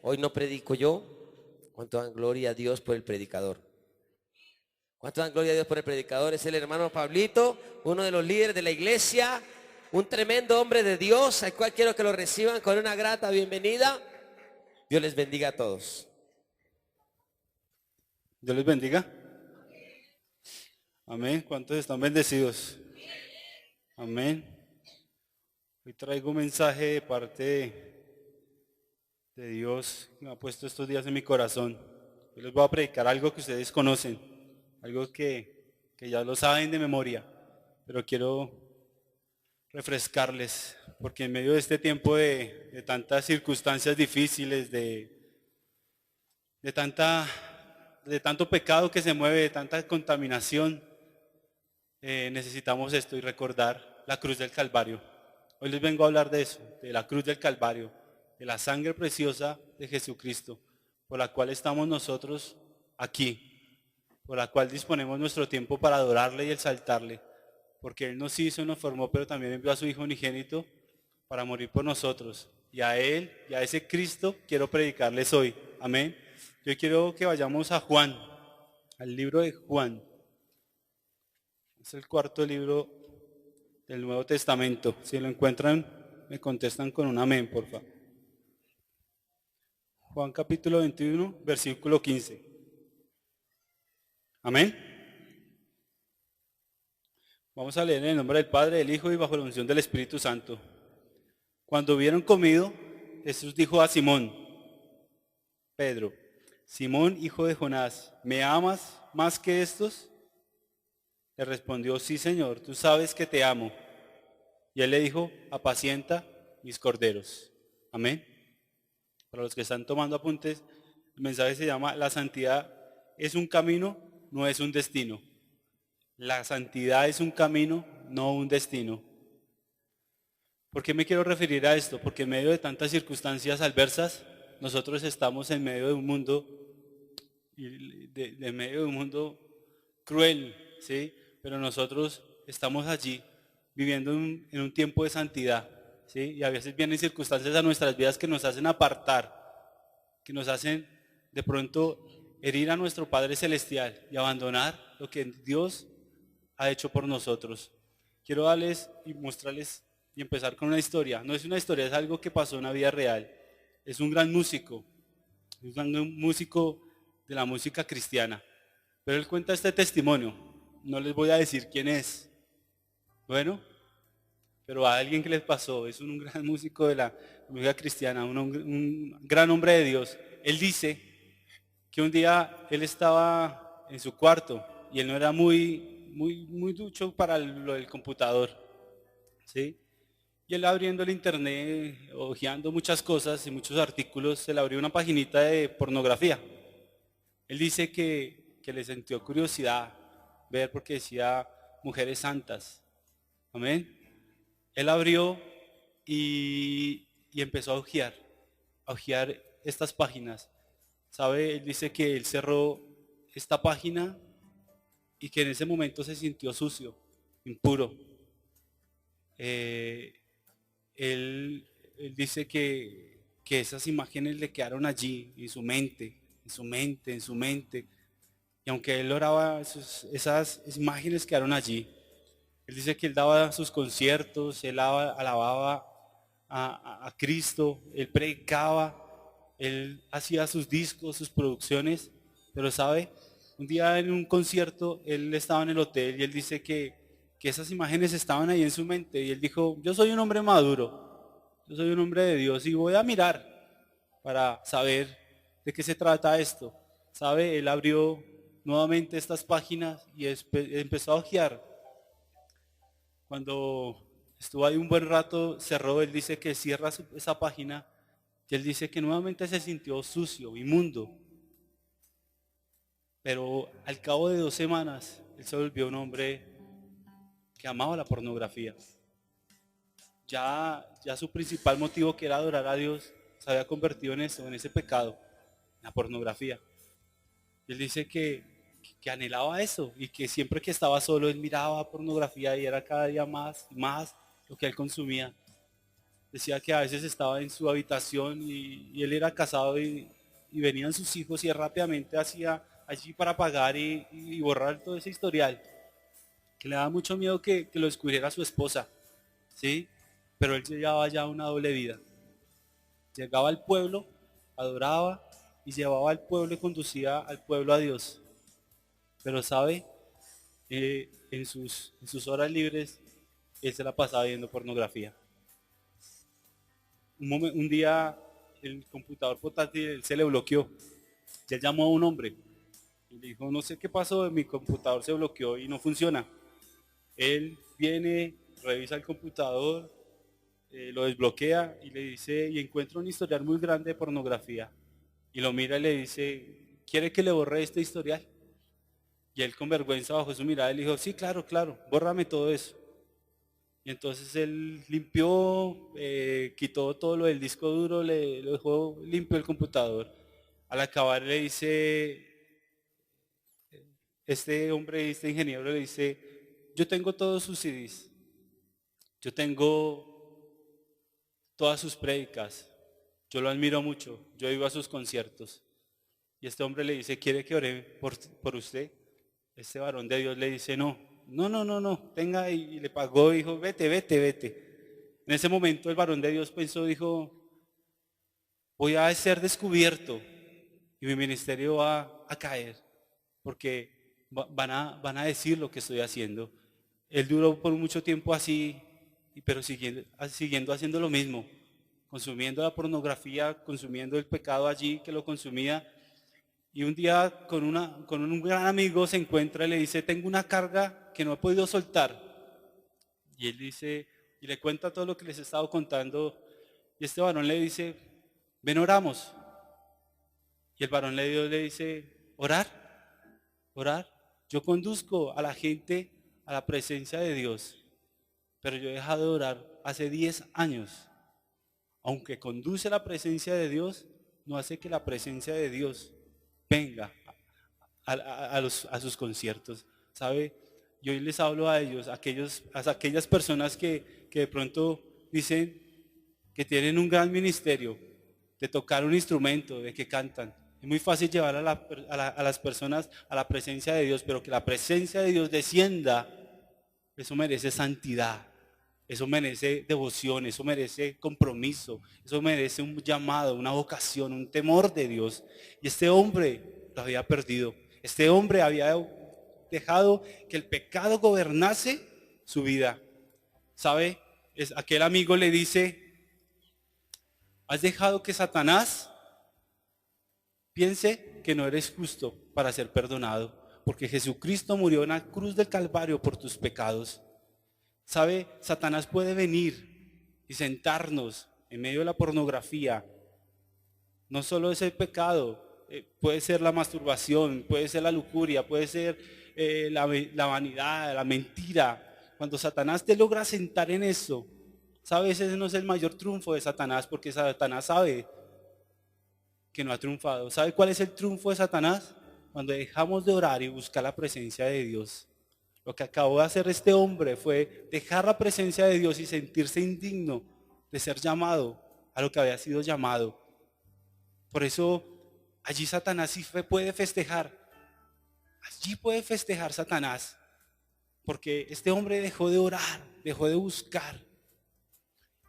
Hoy no predico yo. ¿Cuánto dan gloria a Dios por el predicador? ¿Cuánto dan gloria a Dios por el predicador? Es el hermano Pablito, uno de los líderes de la iglesia, un tremendo hombre de Dios, al cual quiero que lo reciban con una grata bienvenida. Dios les bendiga a todos. Dios les bendiga. Amén. ¿Cuántos están bendecidos? Amén. Hoy traigo un mensaje de parte de Dios que me ha puesto estos días en mi corazón. Yo les voy a predicar algo que ustedes conocen, algo que ya lo saben de memoria, pero quiero refrescarles, porque en medio de este tiempo de tantas circunstancias difíciles, de tanto pecado que se mueve, de tanta contaminación, necesitamos esto y recordar la cruz del Calvario. Hoy les vengo a hablar de eso, de la cruz del Calvario, de la sangre preciosa de Jesucristo, por la cual estamos nosotros aquí, por la cual disponemos nuestro tiempo para adorarle y exaltarle, porque Él nos hizo, nos formó, pero también envió a su Hijo unigénito para morir por nosotros. Y a Él y a ese Cristo quiero predicarles hoy. Amén. Yo quiero que vayamos a Juan, al libro de Juan. Es el cuarto libro del Nuevo Testamento. Si lo encuentran, me contestan con un amén, por favor. Juan capítulo 21, versículo 15. Amén. Vamos a leer en el nombre del Padre, del Hijo y bajo la unción del Espíritu Santo. Cuando hubieron comido, Jesús dijo a Simón, Pedro, Simón, hijo de Jonás, ¿me amas más que estos? Le respondió, sí, Señor, tú sabes que te amo. Y él le dijo, apacienta mis corderos. Amén. Para los que están tomando apuntes, el mensaje se llama, la santidad es un camino, no es un destino. La santidad es un camino, no un destino. ¿Por qué me quiero referir a esto? Porque en medio de tantas circunstancias adversas, nosotros estamos en medio de un mundo, de medio de un mundo cruel, ¿sí? Pero nosotros estamos allí viviendo en un tiempo de santidad, ¿sí? Y a veces vienen circunstancias a nuestras vidas que nos hacen apartar, que nos hacen de pronto herir a nuestro Padre Celestial y abandonar lo que Dios ha hecho por nosotros. Quiero darles y mostrarles y empezar con una historia. No es una historia, es algo que pasó en la vida real. Es un gran músico de la música cristiana. Pero él cuenta este testimonio. No les voy a decir quién es. Bueno, pero a alguien que les pasó. Es un gran músico de la música cristiana, un gran hombre de Dios. Él dice que un día él estaba en su cuarto y él no era muy ducho para lo del computador, ¿sí? Y él abriendo el internet, hojeando muchas cosas y muchos artículos, se le abrió una paginita de pornografía. Él dice que le sintió curiosidad ver porque decía mujeres santas. Amén. Él abrió y empezó a hojear estas páginas. ¿Sabe? Él dice que él cerró esta página y que en ese momento se sintió sucio, impuro. Eh, él dice que esas imágenes le quedaron allí, en su mente, en su mente, en su mente. Y aunque él oraba, esas imágenes quedaron allí. Él dice que él daba sus conciertos, él alababa a Cristo, él predicaba, él hacía sus discos, sus producciones, pero sabe, un día en un concierto, él estaba en el hotel y él dice que esas imágenes estaban ahí en su mente y él dijo, yo soy un hombre maduro, yo soy un hombre de Dios y voy a mirar para saber de qué se trata esto. ¿Sabe? Él abrió nuevamente estas páginas y empezó a hojear. Cuando estuvo ahí un buen rato, cerró, él dice que cierra esa página y él dice que nuevamente se sintió sucio, inmundo. Pero al cabo de 2 semanas, él se volvió un hombre que amaba la pornografía. Ya su principal motivo, que era adorar a Dios, se había convertido en eso, en ese pecado, la pornografía. Y él dice que anhelaba eso y que siempre que estaba solo él miraba pornografía y era cada día más y más lo que él consumía. Decía que a veces estaba en su habitación y él era casado y venían sus hijos y él rápidamente hacía allí para pagar y borrar todo ese historial. Que le daba mucho miedo que lo descubriera su esposa, ¿sí? Pero él llevaba ya una doble vida. Llegaba al pueblo, adoraba y llevaba al pueblo y conducía al pueblo a Dios. Pero sabe, en sus horas libres, él se la pasaba viendo pornografía. Un día el computador portátil él se le bloqueó. Ya llamó a un hombre y le dijo, no sé qué pasó, mi computador se bloqueó y no funciona. Él viene, revisa el computador, lo desbloquea y le dice, y encuentra un historial muy grande de pornografía. Y lo mira y le dice, ¿quiere que le borre este historial? Y él con vergüenza bajó su mirada y le dijo, sí, claro, claro, bórrame todo eso. Y entonces él limpió, quitó todo lo del disco duro, lo dejó limpio el computador. Al acabar le dice, este hombre, este ingeniero le dice, yo tengo todos sus CDs, yo tengo todas sus prédicas, yo lo admiro mucho, yo iba a sus conciertos. Y este hombre le dice, ¿quiere que ore por usted? Este varón de Dios le dice, no, no, no, no, no, tenga, y le pagó, dijo, vete, vete, vete. En ese momento el varón de Dios pensó, dijo, voy a ser descubierto y mi ministerio va a caer, porque van a decir lo que estoy haciendo. Él duró por mucho tiempo así, pero siguiendo haciendo lo mismo, consumiendo la pornografía, consumiendo el pecado allí que lo consumía. Y un día con un gran amigo se encuentra y le dice, tengo una carga que no he podido soltar. Y él dice, y le cuenta todo lo que les he estado contando. Y este varón le dice, ven oramos. Y el varón de Dios le dice, orar, orar. Yo conduzco a la gente a la presencia de Dios, pero yo he dejado de orar hace 10 años. Aunque conduce a la presencia de Dios, no hace que la presencia de Dios venga a sus conciertos, ¿sabe? Y hoy les hablo a ellos, a aquellas personas que de pronto dicen que tienen un gran ministerio, de tocar un instrumento, de que cantan. Es muy fácil llevar a las personas a la presencia de Dios, pero que la presencia de Dios descienda, eso merece santidad, eso merece devoción, eso merece compromiso, eso merece un llamado, una vocación, un temor de Dios. Y este hombre lo había perdido. Este hombre había dejado que el pecado gobernase su vida. ¿Sabe? Aquel amigo le dice, has dejado que Satanás piense que no eres justo para ser perdonado, porque Jesucristo murió en la cruz del Calvario por tus pecados. ¿Sabe? Satanás puede venir y sentarnos en medio de la pornografía. No solo es el pecado, puede ser la masturbación, puede ser la lujuria, puede ser la vanidad, la mentira. Cuando Satanás te logra sentar en eso, ¿sabes? Ese no es el mayor triunfo de Satanás, porque Satanás sabe que no ha triunfado. ¿Sabe cuál es el triunfo de Satanás? Cuando dejamos de orar y buscar la presencia de Dios. Lo que acabó de hacer este hombre fue dejar la presencia de Dios y sentirse indigno de ser llamado a lo que había sido llamado. Por eso allí Satanás sí puede festejar. Allí puede festejar Satanás. Porque este hombre dejó de orar, dejó de buscar.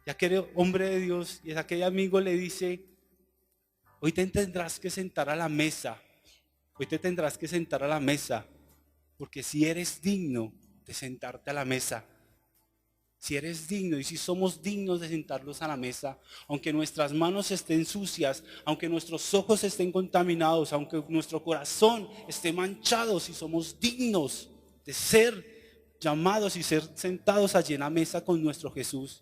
Y aquel hombre de Dios y aquel amigo le dice, hoy te tendrás que sentar a la mesa. Hoy te tendrás que sentar a la mesa. Porque si eres digno de sentarte a la mesa, si eres digno y si somos dignos de sentarnos a la mesa, aunque nuestras manos estén sucias, aunque nuestros ojos estén contaminados, aunque nuestro corazón esté manchado, si somos dignos de ser llamados y ser sentados allí en la mesa con nuestro Jesús.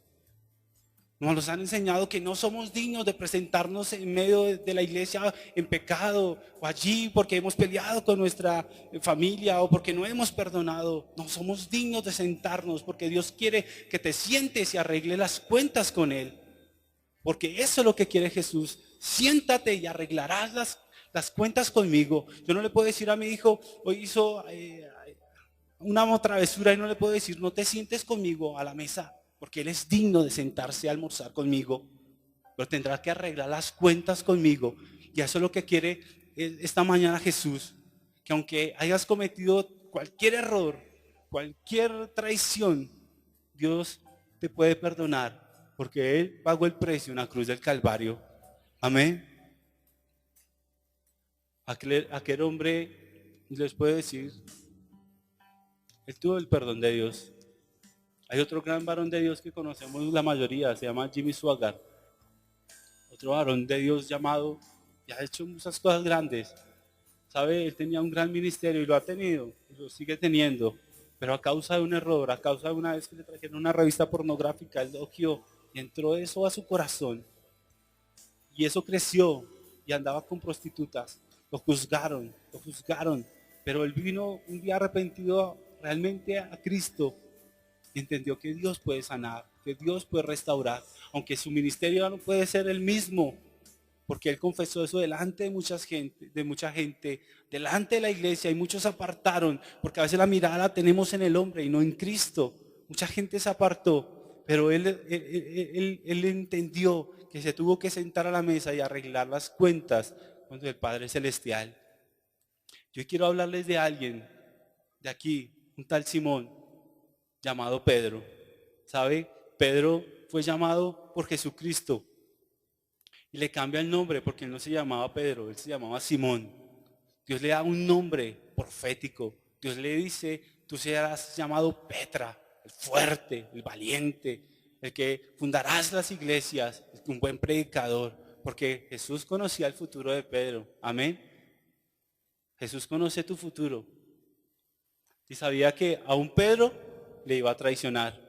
Nos han enseñado que no somos dignos de presentarnos en medio de la iglesia en pecado o allí porque hemos peleado con nuestra familia o porque no hemos perdonado. No somos dignos de sentarnos porque Dios quiere que te sientes y arregle las cuentas con Él. Porque eso es lo que quiere Jesús. Siéntate y arreglarás las cuentas conmigo. Yo no le puedo decir a mi hijo, hoy hizo una travesura y no le puedo decir, no te sientes conmigo a la mesa. porque Él es digno de sentarse a almorzar conmigo, pero tendrá que arreglar las cuentas conmigo. Y eso es lo que quiere esta mañana Jesús, que aunque hayas cometido cualquier error, cualquier traición, Dios te puede perdonar, porque Él pagó el precio en la cruz del Calvario. Amén. Aquel hombre, les puedo decir, él tuvo el perdón de Dios. Hay otro gran varón de Dios que conocemos la mayoría, se llama Jimmy Swaggart. Otro varón de Dios llamado, y ha hecho muchas cosas grandes. ¿Sabe? Él tenía un gran ministerio y lo ha tenido, y lo sigue teniendo. Pero a causa de un error, a causa de una vez que le trajeron una revista pornográfica, él lo odió y entró eso a su corazón. Y eso creció y andaba con prostitutas. Lo juzgaron. Pero él vino un día arrepentido realmente a Cristo y entendió que Dios puede sanar, que Dios puede restaurar, aunque su ministerio no puede ser el mismo, porque él confesó eso delante de mucha gente, delante de la iglesia, y muchos se apartaron, porque a veces la mirada la tenemos en el hombre y no en Cristo. Mucha gente se apartó, pero él entendió que se tuvo que sentar a la mesa y arreglar las cuentas con el Padre Celestial. Yo quiero hablarles de alguien de aquí, un tal Simón, llamado Pedro. ¿Sabe? Pedro fue llamado por Jesucristo y le cambia el nombre porque él no se llamaba Pedro, él se llamaba Simón. Dios le da un nombre profético. Dios le dice, tú serás llamado Petra, el fuerte, el valiente, el que fundarás las iglesias, un buen predicador, porque Jesús conocía el futuro de Pedro. Amén. Jesús conoce tu futuro y sabía que a un Pedro le iba a traicionar,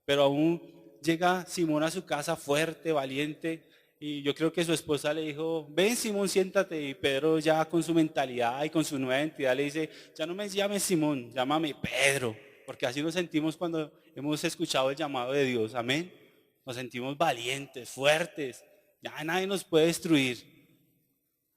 pero aún llega Simón a su casa fuerte, valiente, y yo creo que su esposa le dijo, ven Simón, siéntate, y Pedro ya con su mentalidad y con su nueva identidad le dice, ya no me llames Simón, llámame Pedro, porque así nos sentimos cuando hemos escuchado el llamado de Dios. Amén. Nos sentimos valientes, fuertes, ya nadie nos puede destruir.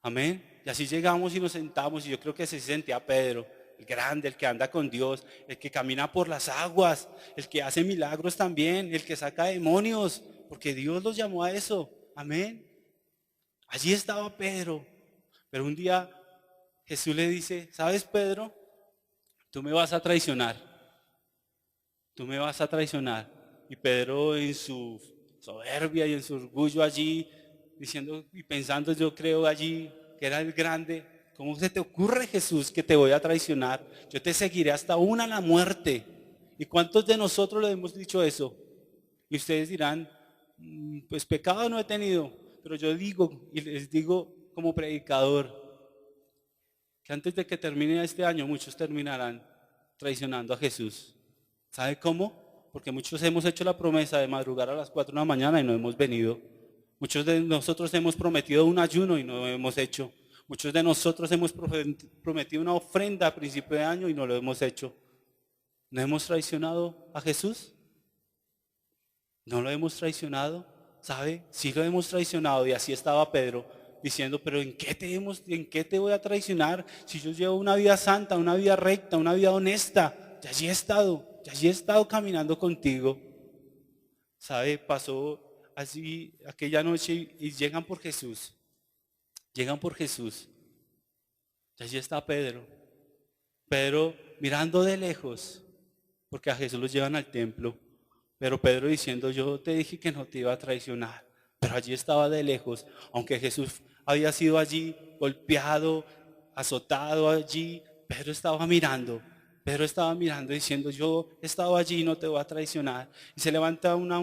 Amén. Y así llegamos y nos sentamos, y yo creo que así se sentía Pedro, el grande, el que anda con Dios, el que camina por las aguas, el que hace milagros también, el que saca demonios, porque Dios los llamó a eso. Amén. Allí estaba Pedro, pero un día Jesús le dice, ¿sabes, Pedro? Tú me vas a traicionar. Tú me vas a traicionar. Y Pedro, en su soberbia y en su orgullo allí, diciendo y pensando, yo creo allí que era el grande, ¿cómo se te ocurre, Jesús, que te voy a traicionar? Yo te seguiré hasta a la muerte. ¿Y cuántos de nosotros le hemos dicho eso? Y ustedes dirán, pues pecado no he tenido, pero yo digo y les digo como predicador que antes de que termine este año muchos terminarán traicionando a Jesús. ¿Sabe cómo? Porque muchos hemos hecho la promesa de madrugar a las 4 de la mañana y no hemos venido. Muchos de nosotros hemos prometido un ayuno y no lo hemos hecho. Muchos de nosotros hemos prometido una ofrenda a principio de año y no lo hemos hecho. ¿No hemos traicionado a Jesús? ¿No lo hemos traicionado? ¿Sabe? Sí lo hemos traicionado, y así estaba Pedro diciendo, pero ¿en qué te voy a traicionar? Si yo llevo una vida santa, una vida recta, una vida honesta, y allí he estado caminando contigo. ¿Sabe? Pasó así aquella noche y llegan por Jesús. Llegan por Jesús. Y allí está Pedro. Pedro mirando de lejos, porque a Jesús los llevan al templo. Pero Pedro diciendo, yo te dije que no te iba a traicionar. Pero allí estaba de lejos, aunque Jesús había sido allí golpeado, azotado allí, Pedro estaba mirando. Pedro estaba mirando diciendo, yo he estado allí y no te voy a traicionar. Y se levanta una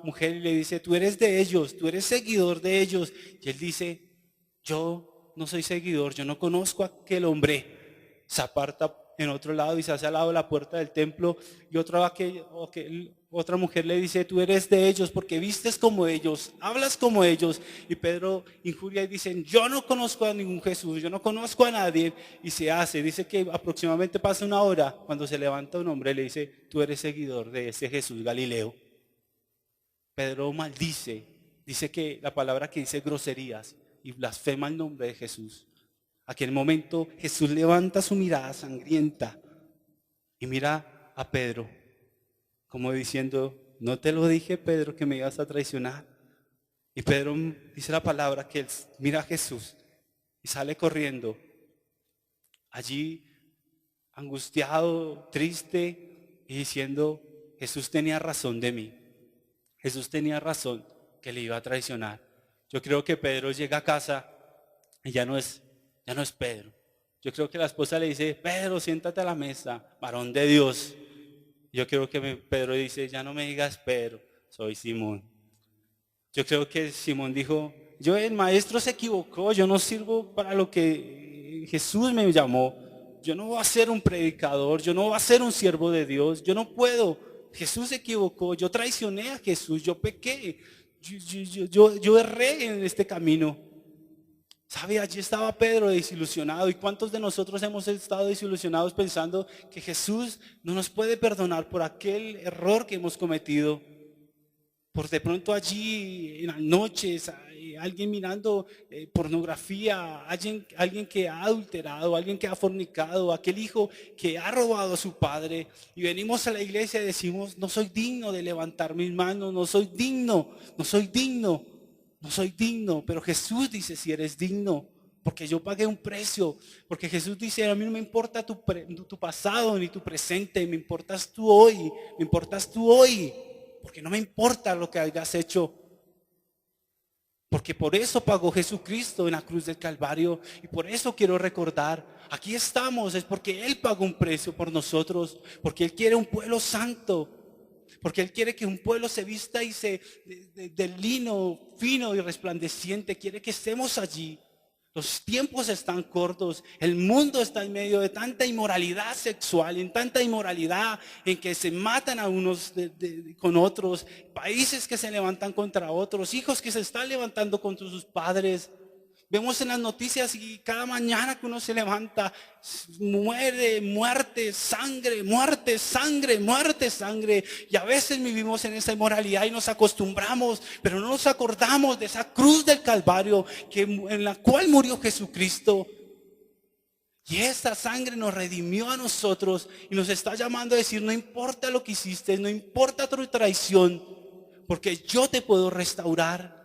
mujer y le dice, tú eres de ellos, tú eres seguidor de ellos. Y él dice, yo no soy seguidor, yo no conozco a aquel hombre. Se aparta en otro lado y se hace al lado de la puerta del templo, y otra mujer le dice, tú eres de ellos porque vistes como ellos, hablas como ellos. Y Pedro injuria y dice, yo no conozco a ningún Jesús, yo no conozco a nadie. Y dice que aproximadamente pasa una hora cuando se levanta un hombre y le dice, tú eres seguidor de ese Jesús Galileo. Pedro maldice, dice que la palabra que dice groserías y blasfema el nombre de Jesús. Aquel momento Jesús levanta su mirada sangrienta y mira a Pedro como diciendo, ¿no te lo dije, Pedro, que me ibas a traicionar? Y Pedro dice la palabra que él mira a Jesús y sale corriendo. Allí angustiado, triste y diciendo, Jesús tenía razón de mí. Jesús tenía razón que le iba a traicionar. Yo creo que Pedro llega a casa y ya no es Pedro. Yo creo que la esposa le dice, Pedro, siéntate a la mesa, varón de Dios. Yo creo que Pedro dice, ya no me digas Pedro, soy Simón. Yo creo que Simón dijo, el maestro se equivocó, yo no sirvo para lo que Jesús me llamó. Yo no voy a ser un predicador, yo no voy a ser un siervo de Dios, yo no puedo. Jesús se equivocó, yo traicioné a Jesús, yo pequé, yo erré en este camino. ¿Sabe? Allí estaba Pedro desilusionado. ¿Y cuántos de nosotros hemos estado desilusionados pensando que Jesús no nos puede perdonar por aquel error que hemos cometido? Por de pronto allí en las noches, alguien mirando pornografía, alguien que ha adulterado, alguien que ha fornicado, aquel hijo que ha robado a su padre. Y venimos a la iglesia y decimos, no soy digno de levantar mis manos, no soy digno. Pero Jesús dice, si eres digno, porque yo pagué un precio. Porque Jesús dice, a mí no me importa tu pasado ni tu presente, me importas tú hoy. Porque no me importa lo que hayas hecho. Porque por eso pagó Jesucristo en la cruz del Calvario. Y por eso quiero recordar, aquí estamos, es porque Él pagó un precio por nosotros. Porque Él quiere un pueblo santo. Porque Él quiere que un pueblo se vista y de lino fino y resplandeciente. Quiere que estemos allí. Los tiempos están cortos, el mundo está en medio de tanta inmoralidad sexual, en tanta inmoralidad en que se matan a unos con otros, países que se levantan contra otros, hijos que se están levantando contra sus padres. Vemos en las noticias y cada mañana que uno se levanta, muerte, sangre. Y a veces vivimos en esa inmoralidad y nos acostumbramos, pero no nos acordamos de esa cruz del Calvario en la cual murió Jesucristo. Y esa sangre nos redimió a nosotros y nos está llamando a decir, no importa lo que hiciste, no importa tu traición, porque yo te puedo restaurar.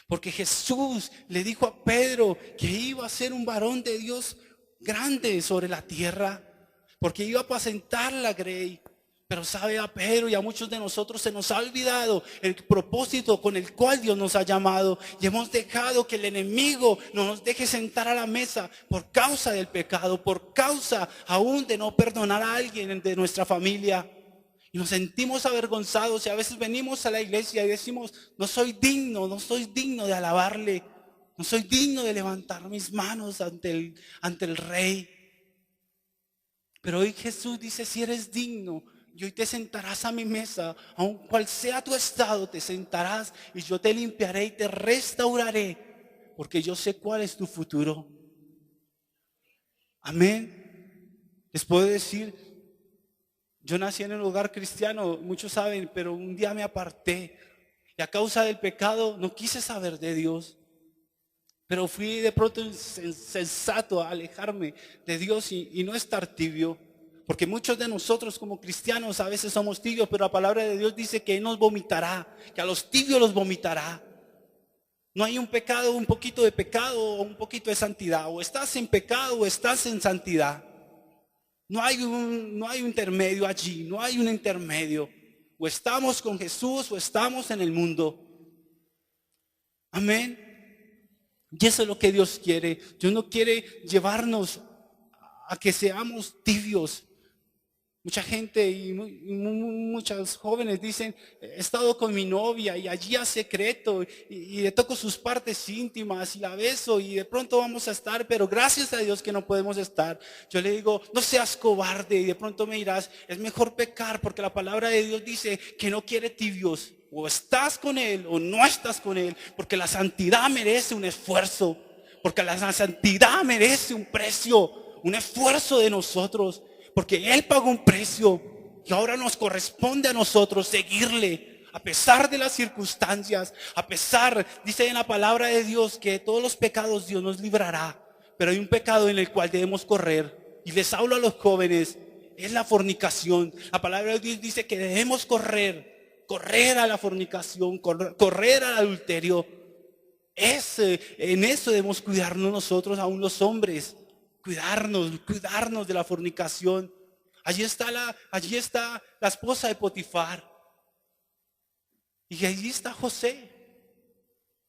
Porque Jesús le dijo a Pedro que iba a ser un varón de Dios grande sobre la tierra. Porque iba a apacentar la grey. Pero sabe, a Pedro y a muchos de nosotros se nos ha olvidado el propósito con el cual Dios nos ha llamado. Y hemos dejado que el enemigo no nos deje sentar a la mesa por causa del pecado. Por causa aún de no perdonar a alguien de nuestra familia. Y nos sentimos avergonzados y a veces venimos a la iglesia y decimos, no soy digno de alabarle, no soy digno de levantar mis manos ante el Rey. Pero hoy Jesús dice, si eres digno, y hoy te sentarás a mi mesa, aun cual sea tu estado, te sentarás y yo te limpiaré y te restauraré, porque yo sé cuál es tu futuro. Amén. Les puedo decir, yo nací en un hogar cristiano, muchos saben, pero un día me aparté y a causa del pecado no quise saber de Dios. Pero fui de pronto insensato a alejarme de Dios y no estar tibio. Porque muchos de nosotros como cristianos a veces somos tibios, pero la palabra de Dios dice que Él nos vomitará, que a los tibios los vomitará. No hay un pecado, un poquito de pecado o un poquito de santidad. O estás en pecado o estás en santidad. No hay un intermedio allí, no hay un intermedio. O estamos con Jesús o estamos en el mundo. Amén. Y eso es lo que Dios quiere. Dios no quiere llevarnos a que seamos tibios. Mucha gente y muchos jóvenes dicen, he estado con mi novia y allí a secreto y le toco sus partes íntimas y la beso y de pronto vamos a estar, pero gracias a Dios que no podemos estar. Yo le digo, no seas cobarde, y de pronto me dirás, es mejor pecar porque la palabra de Dios dice que no quiere tibios. O estás con Él o no estás con Él, porque la santidad merece un esfuerzo, porque la santidad merece un precio, un esfuerzo de nosotros. Porque Él pagó un precio y ahora nos corresponde a nosotros seguirle a pesar de las circunstancias, a pesar, dice en la palabra de Dios que de todos los pecados Dios nos librará. Pero hay un pecado en el cual debemos correr. Y les hablo a los jóvenes, es la fornicación. La palabra de Dios dice que debemos correr a la fornicación, correr al adulterio. En eso debemos cuidarnos nosotros, aún los hombres, cuidarnos de la fornicación. Allí está la esposa de Potifar. Y allí está José.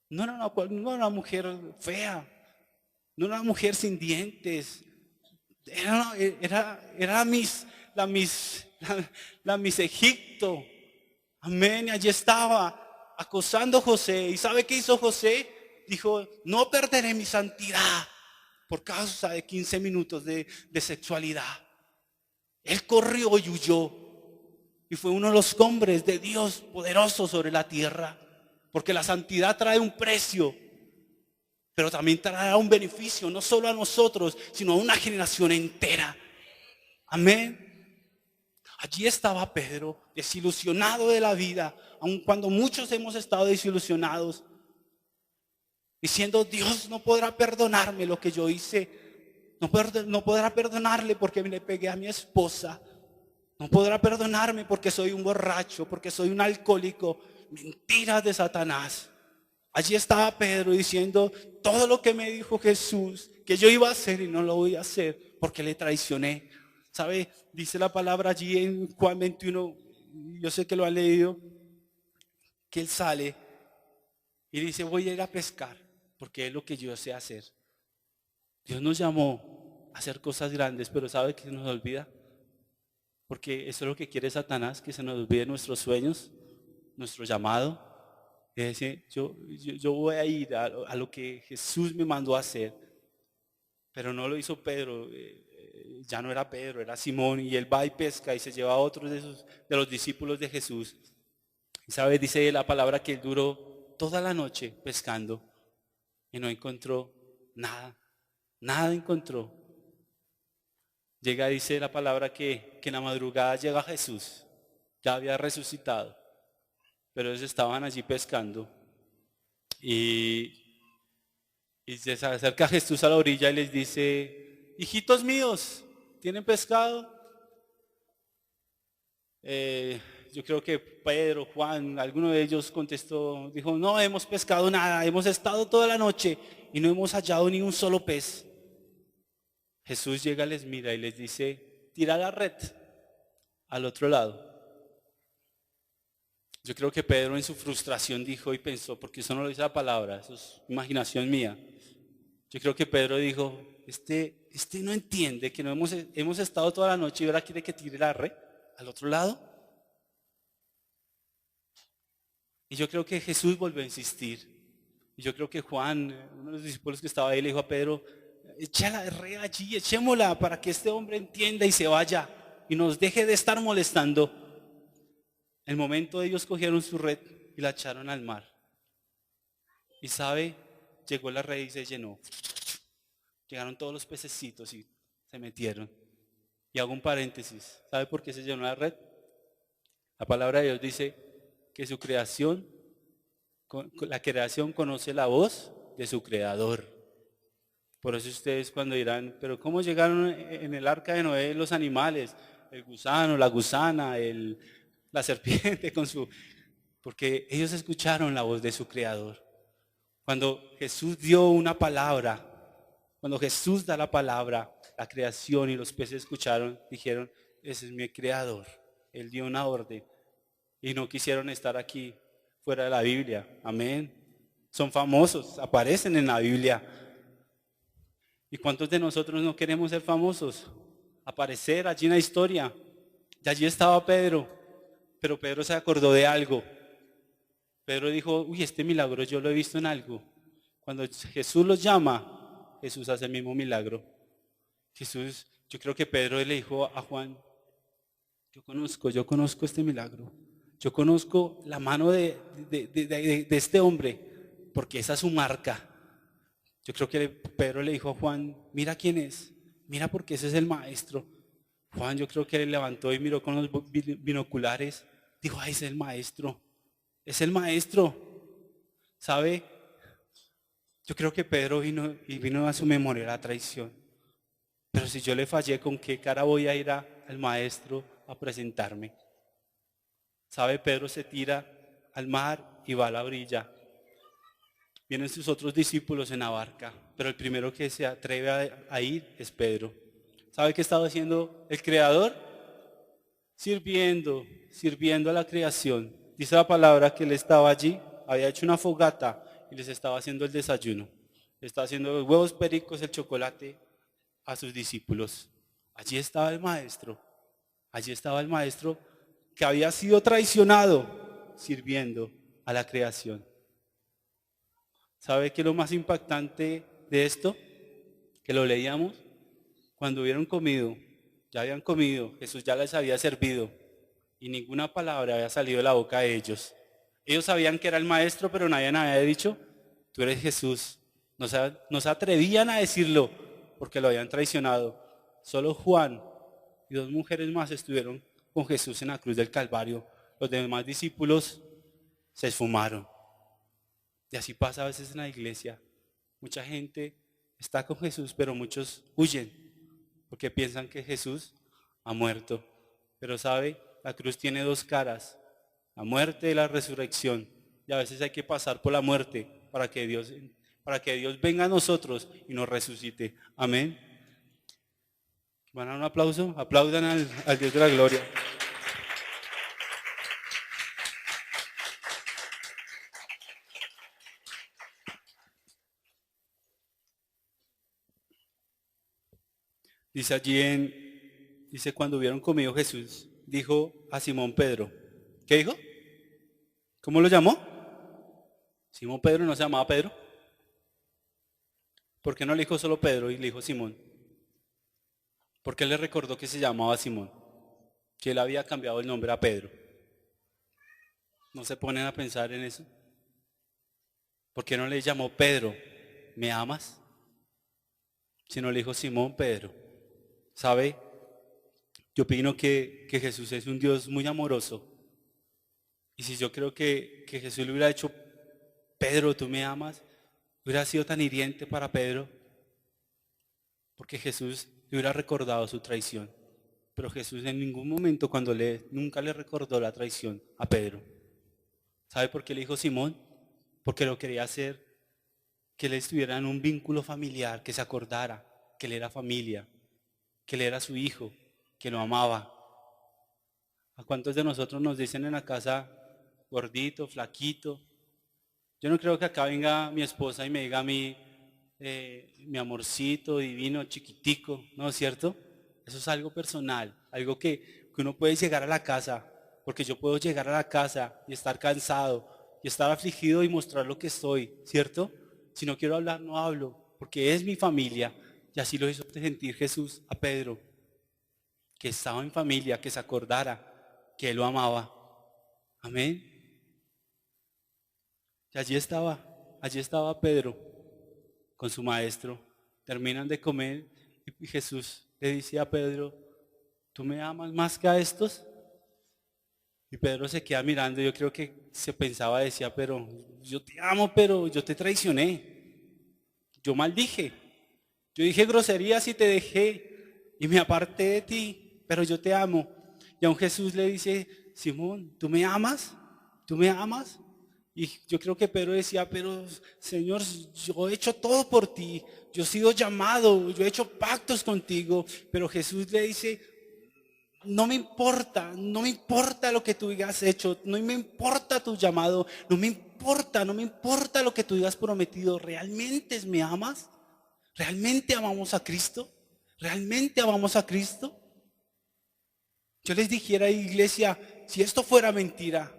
No era una mujer fea, no era una mujer sin dientes. Era la Miss Egipto. Amén. Y allí estaba acosando a José. ¿Y sabe qué hizo José? Dijo, no perderé mi santidad por causa de 15 minutos de sexualidad. Él corrió y huyó. Y fue uno de los hombres de Dios poderosos sobre la tierra. Porque la santidad trae un precio, pero también traerá un beneficio, no solo a nosotros, sino a una generación entera. Amén. Allí estaba Pedro, desilusionado de la vida, aun cuando muchos hemos estado desilusionados, diciendo, Dios no podrá perdonarme lo que yo hice, no podrá perdonarle porque le pegué a mi esposa, no podrá perdonarme porque soy un borracho, porque soy un alcohólico. Mentiras de Satanás. Allí estaba Pedro diciendo, todo lo que me dijo Jesús que yo iba a hacer y no lo voy a hacer porque le traicioné. ¿Sabe? Dice la palabra allí en Juan 21, yo sé que lo han leído, que él sale y dice, voy a ir a pescar porque es lo que yo sé hacer. Dios nos llamó a hacer cosas grandes, pero ¿sabe que se nos olvida? Porque eso es lo que quiere Satanás, que se nos olvide nuestros sueños, nuestro llamado. Es decir, yo voy a ir a lo que Jesús me mandó a hacer. Pero no lo hizo Pedro, ya no era Pedro, era Simón, y él va y pesca y se lleva a otros de los discípulos de Jesús. Y sabe, dice la palabra que él duró toda la noche pescando y no encontró nada encontró. Dice la palabra que en la madrugada llega Jesús, ya había resucitado. Pero ellos estaban allí pescando y se acerca Jesús a la orilla y les dice, hijitos míos, ¿tienen pescado? Yo creo que Pedro, Juan, alguno de ellos contestó, dijo, no hemos pescado nada, hemos estado toda la noche y no hemos hallado ni un solo pez. Jesús llega, les mira y les dice, tira la red al otro lado. Yo creo que Pedro en su frustración dijo y pensó, porque eso no lo dice la palabra, eso es imaginación mía. Yo creo que Pedro dijo, este no entiende que no hemos estado toda la noche y ahora quiere que tire la red al otro lado. Y yo creo que Jesús volvió a insistir. Y yo creo que Juan, uno de los discípulos que estaba ahí, le dijo a Pedro, echa la red allí, echémosla para que este hombre entienda y se vaya y nos deje de estar molestando. El momento ellos cogieron su red y la echaron al mar. Y sabe, llegó la red y se llenó. Llegaron todos los pececitos y se metieron. Y hago un paréntesis. ¿Sabe por qué se llenó la red? La palabra de Dios dice que la creación conoce la voz de su creador. Por eso ustedes cuando dirán, pero ¿cómo llegaron en el arca de Noé los animales? El gusano, la gusana, la serpiente porque ellos escucharon la voz de su creador. Cuando Jesús dio una palabra, cuando Jesús da la palabra, la creación y los peces escucharon, dijeron, ese es mi creador. Él dio una orden y no quisieron estar aquí fuera de la Biblia. Amén. Son famosos, aparecen en la Biblia. ¿Y cuántos de nosotros no queremos ser famosos? Aparecer allí en la historia. Y allí estaba Pedro. Pero Pedro se acordó de algo. Pedro dijo, uy, este milagro yo lo he visto en algo. Cuando Jesús los llama, Jesús hace el mismo milagro. Yo creo que Pedro le dijo a Juan, yo conozco este milagro. Yo conozco la mano de este hombre, porque esa es su marca. Yo creo que Pedro le dijo a Juan, mira quién es, mira porque ese es el maestro. Juan, yo creo que le levantó y miró con los binoculares, dijo, ay, es el maestro, ¿sabe? Yo creo que Pedro vino a su memoria la traición. Pero si yo le fallé, ¿con qué cara voy a ir a al maestro a presentarme. ¿Sabe? Pedro se tira al mar y va a la orilla. Vienen sus otros discípulos en la barca, pero el primero que se atreve a ir es Pedro. ¿Sabe qué estaba haciendo el Creador? Sirviendo a la creación. Dice la palabra que él estaba allí, había hecho una fogata y les estaba haciendo el desayuno. Le estaba haciendo los huevos pericos, el chocolate a sus discípulos. Allí estaba el maestro que había sido traicionado sirviendo a la creación. ¿Sabe qué es lo más impactante de esto? Que lo leíamos. Cuando hubieron comido, ya habían comido, Jesús ya les había servido y ninguna palabra había salido de la boca de ellos. Ellos sabían que era el maestro, pero nadie había dicho, tú eres Jesús. No se atrevían a decirlo porque lo habían traicionado. Solo Juan y 2 mujeres más estuvieron con Jesús en la cruz del Calvario. Los demás discípulos se esfumaron. Y así pasa a veces en la iglesia. Mucha gente está con Jesús, pero muchos huyen porque piensan que Jesús ha muerto. Pero sabe, la cruz tiene 2 caras, la muerte y la resurrección. Y a veces hay que pasar por la muerte para que Dios venga a nosotros y nos resucite. Amén. ¿Van a dar un aplauso? Aplaudan al Dios de la gloria. Dice cuando hubieron comido Jesús, dijo a Simón Pedro. ¿Qué dijo? ¿Cómo lo llamó? Simón Pedro, ¿no se llamaba Pedro? ¿Por qué no le dijo solo Pedro y le dijo Simón? ¿Por qué le recordó que se llamaba Simón? Que él había cambiado el nombre a Pedro. ¿No se ponen a pensar en eso? ¿Por qué no le llamó Pedro? ¿Me amas? Si no le dijo Simón Pedro. ¿Sabe? Yo opino que Jesús es un Dios muy amoroso. Y si yo creo que Jesús le hubiera dicho, Pedro, ¿tú me amas? Hubiera sido tan hiriente para Pedro. Porque Jesús le hubiera recordado su traición. Pero Jesús en ningún momento nunca le recordó la traición a Pedro. ¿Sabe por qué le dijo Simón? Porque lo quería hacer que él estuviera en un vínculo familiar, que se acordara que él era familia, que él era su hijo, que lo amaba. ¿A cuántos de nosotros nos dicen en la casa gordito, flaquito? Yo no creo que acá venga mi esposa y me diga a mí, mi amorcito divino, chiquitico, ¿no es cierto? Eso es algo personal, algo que uno puede llegar a la casa, porque yo puedo llegar a la casa y estar cansado y estar afligido y mostrar lo que soy, ¿cierto? Si no quiero hablar, no hablo, porque es mi familia. Y así lo hizo sentir Jesús a Pedro, que estaba en familia, que se acordara que él lo amaba. Amén. Y allí estaba Pedro con su maestro. Terminan de comer y Jesús le dice a Pedro, ¿tú me amas más que a estos? Y Pedro se queda mirando, yo creo que se pensaba, decía, pero yo te amo, pero yo te traicioné. Yo maldije. Yo dije groserías y te dejé y me aparté de ti, pero yo te amo. Y aún Jesús le dice, Simón, ¿tú me amas? ¿Tú me amas? Y yo creo que Pedro decía, pero Señor, yo he hecho todo por ti, yo he sido llamado, yo he hecho pactos contigo, pero Jesús le dice, no me importa lo que tú hayas hecho, no me importa tu llamado, no me importa lo que tú hayas prometido, ¿realmente me amas? ¿Realmente amamos a Cristo? ¿Realmente amamos a Cristo? Yo les dijera, iglesia, si esto fuera mentira,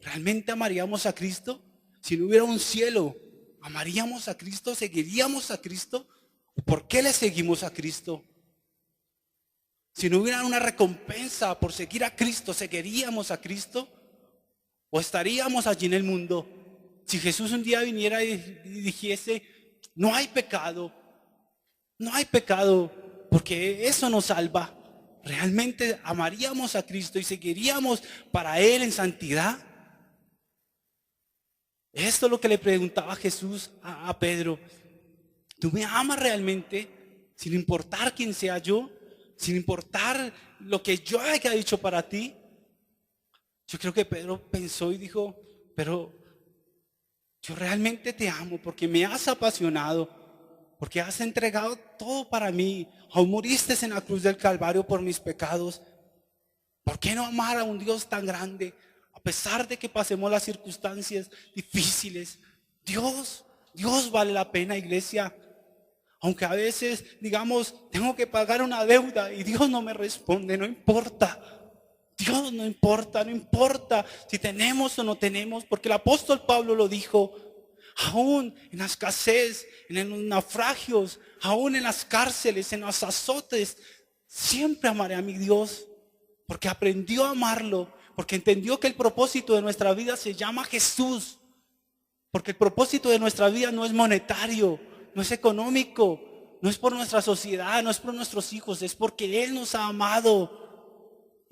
¿realmente amaríamos a Cristo? Si no hubiera un cielo, ¿amaríamos a Cristo? ¿Seguiríamos a Cristo? ¿Por qué le seguimos a Cristo? Si no hubiera una recompensa por seguir a Cristo, ¿seguiríamos a Cristo? ¿O estaríamos allí en el mundo? Si Jesús un día viniera y dijese, no hay pecado, porque eso nos salva. ¿Realmente amaríamos a Cristo y seguiríamos para Él en santidad? Esto es lo que le preguntaba Jesús a Pedro. ¿Tú me amas realmente? Sin importar quién sea yo, sin importar lo que yo haya dicho para ti. Yo creo que Pedro pensó y dijo, pero yo realmente te amo porque me has apasionado, porque has entregado todo para mí. Aún moriste en la cruz del Calvario por mis pecados. ¿Por qué no amar a un Dios tan grande? A pesar de que pasemos las circunstancias difíciles, Dios vale la pena, iglesia. Aunque a veces, digamos, tengo que pagar una deuda y Dios no me responde, no importa. Dios no importa si tenemos o no tenemos, porque el apóstol Pablo lo dijo, aún en la escasez, en los naufragios, aún en las cárceles, en los azotes, siempre amaré a mi Dios, porque aprendió a amarlo, porque entendió que el propósito de nuestra vida se llama Jesús, porque el propósito de nuestra vida no es monetario, no es económico, no es por nuestra sociedad, no es por nuestros hijos, es porque Él nos ha amado.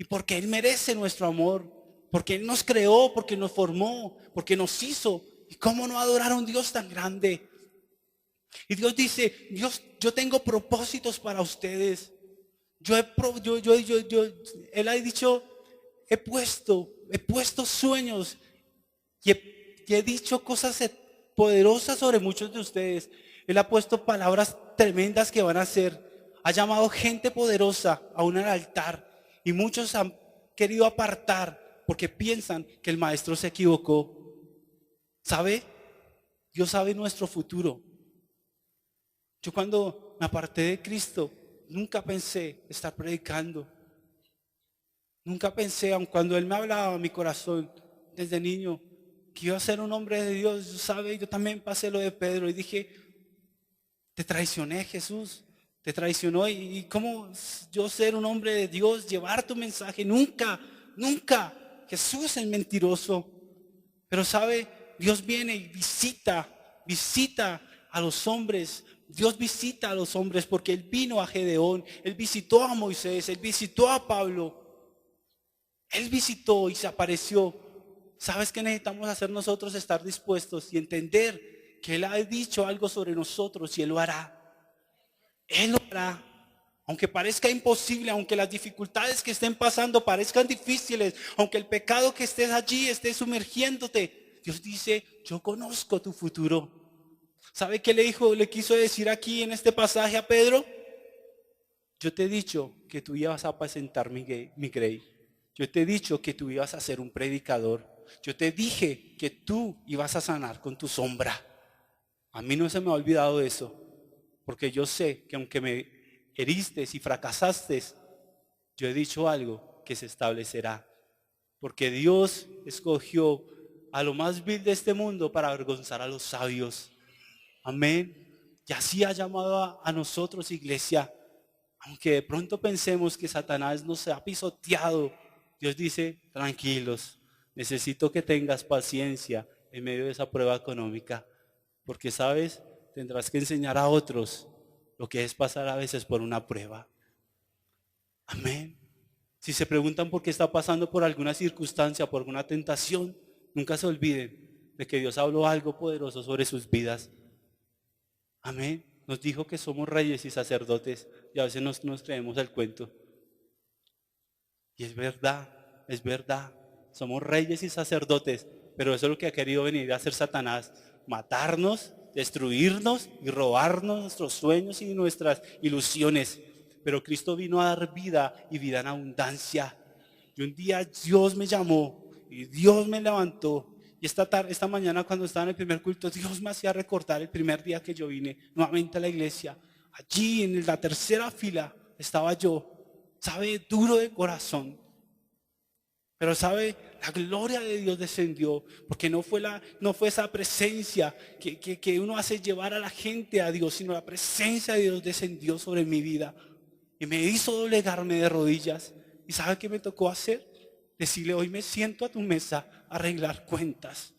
Y porque Él merece nuestro amor, porque Él nos creó, porque nos formó, porque nos hizo. ¿Y cómo no adorar a un Dios tan grande? Y Dios dice, yo tengo propósitos para ustedes. Él ha dicho, he puesto sueños y he dicho cosas poderosas sobre muchos de ustedes. Él ha puesto palabras tremendas que van a hacer. Ha llamado gente poderosa aún al altar. Y muchos han querido apartar porque piensan que el maestro se equivocó. ¿Sabe? Dios sabe nuestro futuro. Yo cuando me aparté de Cristo, nunca pensé estar predicando. Nunca pensé, aun cuando Él me hablaba a mi corazón desde niño, que iba a ser un hombre de Dios. ¿Sabe? Yo también pasé lo de Pedro y dije, te traicioné, Jesús. Te traicionó y cómo yo ser un hombre de Dios, llevar tu mensaje, nunca. Jesús es el mentiroso. Pero sabe, Dios viene y visita a los hombres. Dios visita a los hombres porque Él vino a Gedeón, Él visitó a Moisés, Él visitó a Pablo. Él visitó y se apareció. ¿Sabes qué necesitamos hacer nosotros? Estar dispuestos y entender que Él ha dicho algo sobre nosotros y Él lo hará. Él lo hará, aunque parezca imposible, aunque las dificultades que estén pasando parezcan difíciles, aunque el pecado que estés allí esté sumergiéndote. Dios dice, yo conozco tu futuro. ¿Sabe qué le quiso decir aquí en este pasaje a Pedro? Yo te he dicho que tú ibas a apacentar mi grey. Yo te he dicho que tú ibas a ser un predicador. Yo te dije que tú ibas a sanar con tu sombra. A mí no se me ha olvidado eso. Porque yo sé que aunque me heriste y fracasaste, yo he dicho algo que se establecerá. Porque Dios escogió a lo más vil de este mundo para avergonzar a los sabios. Amén. Y así ha llamado a nosotros, iglesia. Aunque de pronto pensemos que Satanás nos ha pisoteado, Dios dice, tranquilos, necesito que tengas paciencia en medio de esa prueba económica. Porque sabes, tendrás que enseñar a otros lo que es pasar a veces por una prueba. Amén. Si se preguntan por qué está pasando por alguna circunstancia, por alguna tentación, nunca se olviden de que Dios habló algo poderoso sobre sus vidas. Amén. Nos dijo que somos reyes y sacerdotes y a veces nos creemos el cuento. Y es verdad. Somos reyes y sacerdotes, pero eso es lo que ha querido venir a hacer Satanás, matarnos, destruirnos y robarnos nuestros sueños y nuestras ilusiones. Pero Cristo vino a dar vida y vida en abundancia. Y un día Dios me llamó y Dios me levantó. Y esta mañana cuando estaba en el primer culto, Dios me hacía recordar el primer día que yo vine nuevamente a la iglesia. Allí en la tercera fila estaba yo, ¿sabe? Duro de corazón. Pero ¿sabe? La gloria de Dios descendió, porque no fue esa presencia que uno hace llevar a la gente a Dios, sino la presencia de Dios descendió sobre mi vida y me hizo doblegarme de rodillas. ¿Y sabe qué me tocó hacer? Decirle, hoy me siento a tu mesa a arreglar cuentas.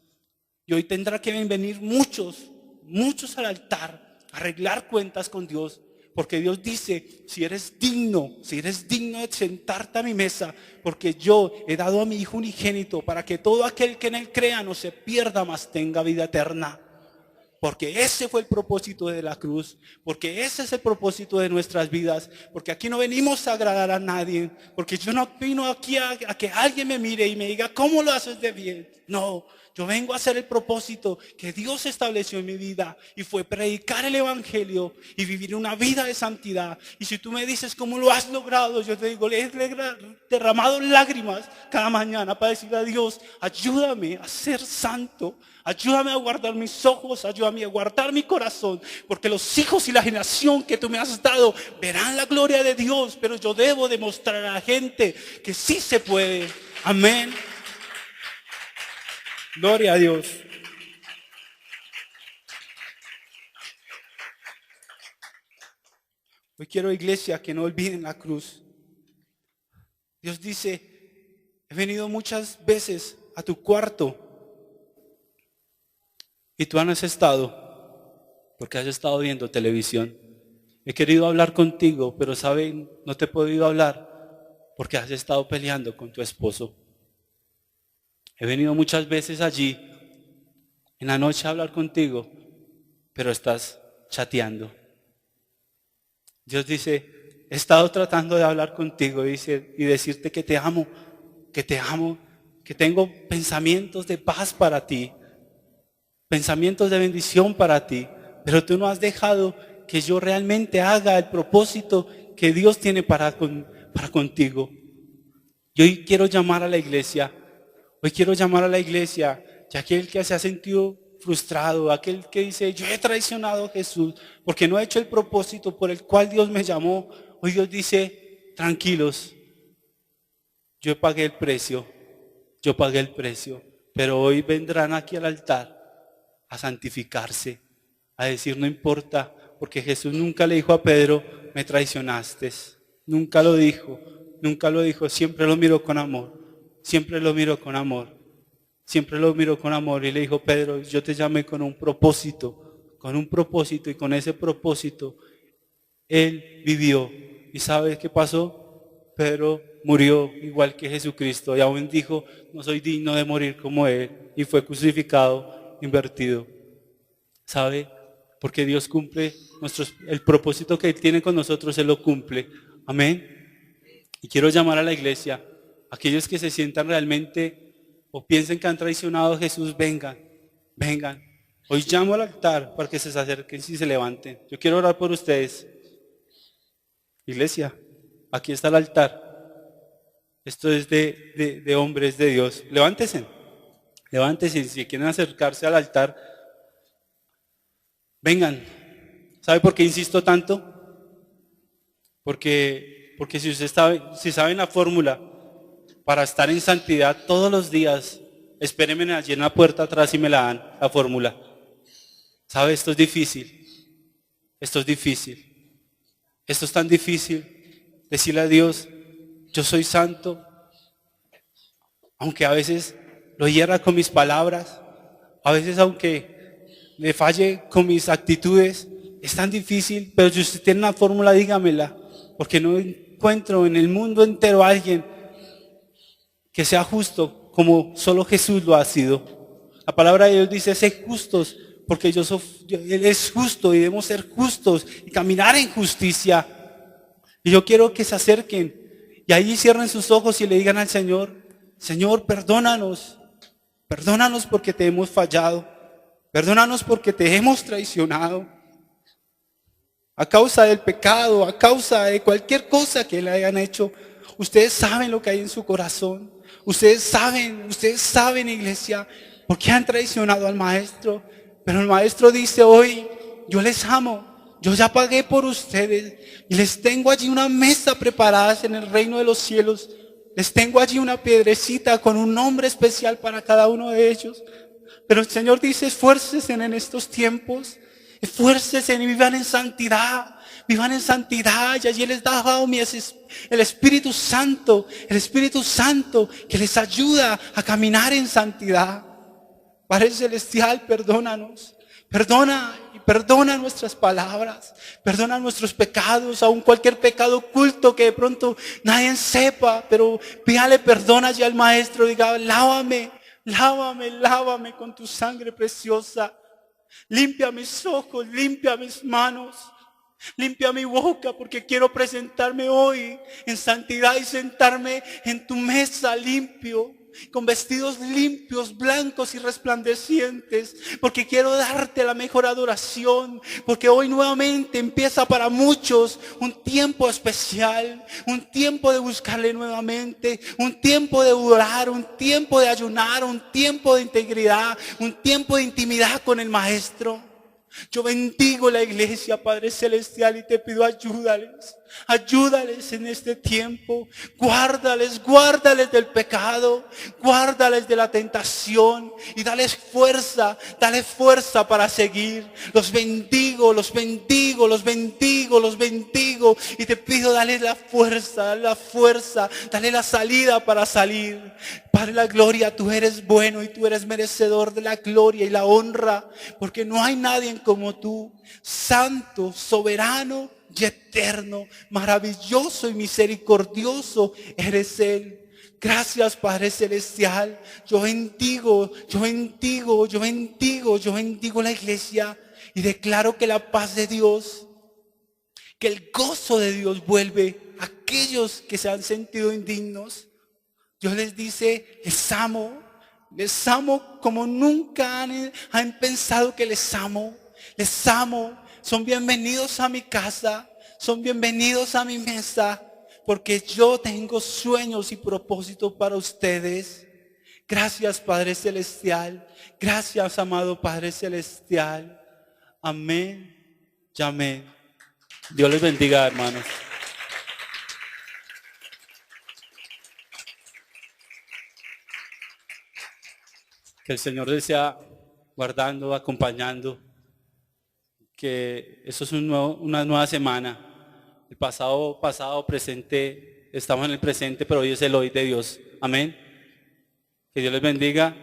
Y hoy tendrá que venir muchos al altar a arreglar cuentas con Dios. Porque Dios dice, si eres digno de sentarte a mi mesa, porque yo he dado a mi Hijo unigénito para que todo aquel que en Él crea no se pierda, mas tenga vida eterna. Porque ese fue el propósito de la cruz, porque ese es el propósito de nuestras vidas, porque aquí no venimos a agradar a nadie, porque yo no vino aquí a que alguien me mire y me diga, ¿cómo lo haces de bien? No, yo vengo a hacer el propósito que Dios estableció en mi vida y fue predicar el evangelio y vivir una vida de santidad. Y si tú me dices cómo lo has logrado, yo te digo, le he derramado lágrimas cada mañana para decirle a Dios, ayúdame a ser santo. Ayúdame a guardar mis ojos, ayúdame a guardar mi corazón, porque los hijos y la generación que tú me has dado verán la gloria de Dios, pero yo debo demostrar a la gente que sí se puede. Amén. Gloria a Dios. Hoy quiero, iglesia, que no olviden la cruz. Dios dice, he venido muchas veces a tu cuarto y tú no has estado porque has estado viendo televisión. He querido hablar contigo, pero saben, no te he podido hablar porque has estado peleando con tu esposo. He venido muchas veces allí en la noche a hablar contigo, pero estás chateando. Dios dice, he estado tratando de hablar contigo y decirte que te amo, que tengo pensamientos de paz para ti, pensamientos de bendición para ti, pero tú no has dejado que yo realmente haga el propósito que Dios tiene para contigo. Y hoy quiero llamar a la iglesia, y aquel que se ha sentido frustrado, aquel que dice, yo he traicionado a Jesús porque no he hecho el propósito por el cual Dios me llamó. Hoy Dios dice, tranquilos, yo pagué el precio, pero hoy vendrán aquí al altar a santificarse, a decir no importa, porque Jesús nunca le dijo a Pedro, me traicionaste, nunca lo dijo, siempre lo miró con amor, y le dijo, Pedro, yo te llamé con un propósito, y con ese propósito él vivió. ¿Y sabes qué pasó? Pedro murió igual que Jesucristo y aún dijo, no soy digno de morir como él, y fue crucificado, invertido. ¿Sabe? Porque Dios cumple el propósito que Él tiene con nosotros, Él lo cumple. Amén. Y quiero llamar a la iglesia, aquellos que se sientan realmente o piensen que han traicionado a Jesús, vengan. Hoy llamo al altar para que se acerquen y se levanten. Yo quiero orar por ustedes. Iglesia, aquí está el altar. Esto es de hombres de Dios. Levántense, si quieren acercarse al altar, vengan. ¿Sabe por qué insisto tanto? Porque si saben la fórmula para estar en santidad todos los días, espérenme allí en la puerta atrás y me la dan, la fórmula. ¿Sabe? Esto es difícil. Esto es tan difícil decirle a Dios, yo soy santo, aunque a veces lo hierra con mis palabras, a veces aunque me falle con mis actitudes, es tan difícil, pero si usted tiene una fórmula, dígamela, porque no encuentro en el mundo entero a alguien que sea justo como solo Jesús lo ha sido. La palabra de Dios dice, sé justos, porque Él es justo y debemos ser justos y caminar en justicia. Y yo quiero que se acerquen y ahí cierren sus ojos y le digan al Señor, Señor, perdónanos porque te hemos fallado, perdónanos porque te hemos traicionado, a causa del pecado, a causa de cualquier cosa que le hayan hecho. Ustedes saben lo que hay en su corazón, ustedes saben, iglesia, por qué han traicionado al Maestro. Pero el Maestro dice hoy, yo les amo, yo ya pagué por ustedes y les tengo allí una mesa preparada en el reino de los cielos. Les tengo allí una piedrecita con un nombre especial para cada uno de ellos. Pero el Señor dice, esfuércense en estos tiempos, esfuércense y vivan en santidad. Y allí les da dado el Espíritu Santo, que les ayuda a caminar en santidad. Padre Celestial, perdónanos, perdona nuestras palabras, perdona nuestros pecados, aun cualquier pecado oculto que de pronto nadie sepa, pero pídale perdón allí al Maestro, diga, lávame con tu sangre preciosa, Limpia mis ojos, limpia mis manos, limpia mi boca, porque quiero presentarme hoy en santidad y sentarme en tu mesa limpio, con vestidos limpios, blancos y resplandecientes, porque quiero darte la mejor adoración, porque hoy nuevamente empieza para muchos un tiempo especial, un tiempo de buscarle nuevamente, un tiempo de orar, un tiempo de ayunar, un tiempo de integridad, un tiempo de intimidad con el Maestro. Yo bendigo la iglesia, Padre Celestial, y te pido ayúdales. Ayúdales en este tiempo. Guárdales del pecado. Guárdales de la tentación. Y dale fuerza para seguir. Los bendigo. Y te pido, dale la fuerza, dale la salida para salir. Padre, la gloria, tú eres bueno y tú eres merecedor de la gloria y la honra, porque no hay nadie como tú, santo, soberano y eterno, maravilloso y misericordioso eres Él. Gracias, Padre Celestial. Yo bendigo la iglesia y declaro que la paz de Dios, que el gozo de Dios vuelve a aquellos que se han sentido indignos. Dios les dice, les amo como nunca han pensado que les amo. Son bienvenidos a mi casa, son bienvenidos a mi mesa, porque yo tengo sueños y propósitos para ustedes. Gracias, Padre Celestial. Gracias, amado Padre Celestial. Amén y amén. Dios les bendiga, hermanos. Que el Señor les sea guardando, acompañando. Que eso es una nueva semana. El pasado, presente, estamos en el presente, pero hoy es el hoy de Dios. Amén. Que Dios les bendiga.